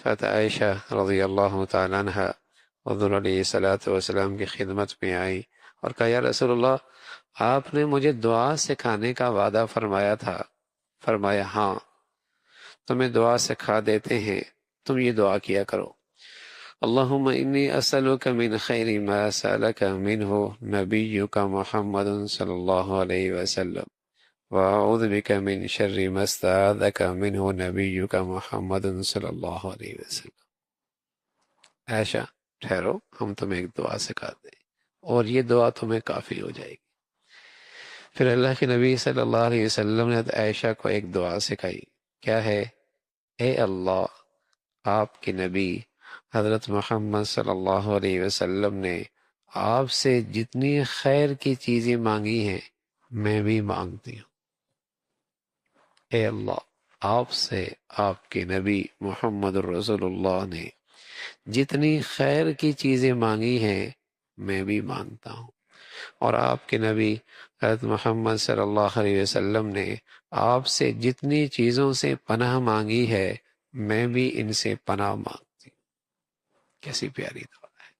عائشہ رضی اللہ تعالیٰ عنہ حضور علیہ الصلوۃ والسلام کی خدمت میں آئی اور کہا یا رسول اللہ آپ نے مجھے دعا سکھانے کا وعدہ فرمایا تھا۔ فرمایا ہاں، تمہیں دعا سکھا دیتے ہیں، تم یہ دعا کیا کرو، اللہم انی اسألک من خیر ما سألک منہ نبیک محمد صلی اللہ علیہ وسلم وأعوذ بک من شر ما استعاذک منہ نبیک محمد صلی اللہ علیہ وسلم۔ عائشہ ٹھہرو، ہم تمہیں ایک دعا سکھاتے ہیں اور یہ دعا تمہیں کافی ہو جائے گی۔ پھر اللہ کے نبی صلی اللہ علیہ وسلم نے عائشہ کو ایک دعا سکھائی، کیا ہے؟ اے اللہ، آپ کے نبی حضرت محمد صلی اللہ علیہ وسلم نے آپ سے جتنی خیر کی چیزیں مانگی ہیں میں بھی مانگتی ہوں۔ اے اللہ، آپ سے آپ کے نبی محمد رسول اللہ نے جتنی خیر کی چیزیں مانگی ہیں میں بھی مانگتا ہوں، اور آپ کے نبی حضرت محمد صلی اللہ علیہ وسلم نے آپ سے جتنی چیزوں سے پناہ مانگی ہے میں بھی ان سے پناہ مانگتی ہوں۔ کیسی پیاری دعا ہے۔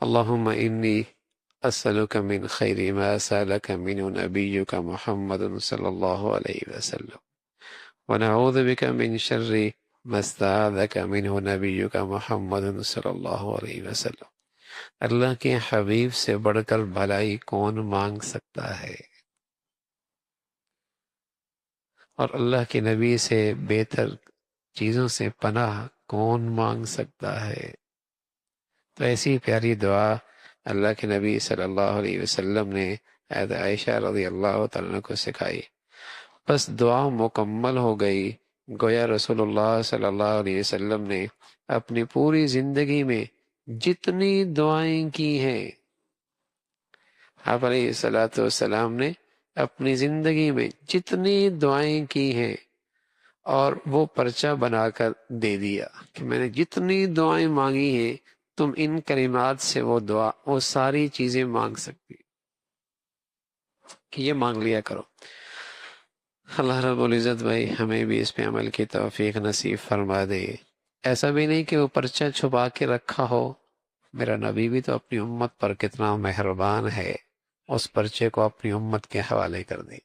اللہم انی اسألک من خیر ما سألک منہ نبیک محمد صلی اللہ علیہ وسلم ونعوذ بک من شر ما استعاذک منہ نبیک محمد صلی اللہ علیہ وسلم۔ اللہ کے حبیب سے بڑھ کر بھلائی کون مانگ سکتا ہے، اور اللہ کے نبی سے بہتر چیزوں سے پناہ کون مانگ سکتا ہے؟ تو ایسی پیاری دعا اللہ کے نبی صلی اللہ علیہ وسلم نے حضرت عائشہ رضی اللہ تعالیٰ عنہ کو سکھائی۔ بس دعا مکمل ہو گئی، گویا رسول اللہ صلی اللہ علیہ وسلم نے اپنی پوری زندگی میں جتنی دعائیں کی ہیں، آپ علیہ الصلوۃ والسلام نے اپنی زندگی میں جتنی دعائیں کی ہیں اور وہ پرچہ بنا کر دے دیا کہ میں نے جتنی دعائیں مانگی ہیں تم ان کلمات سے وہ ساری چیزیں مانگ سکتی کہ یہ مانگ لیا کرو۔ اللہ رب العزت بھائی ہمیں بھی اس پہ عمل کی توفیق نصیب فرما دے۔ ایسا بھی نہیں کہ وہ پرچہ چھپا کے رکھا ہو، میرا نبی بھی تو اپنی امت پر کتنا مہربان ہے، اس پرچے کو اپنی امت کے حوالے کر دے۔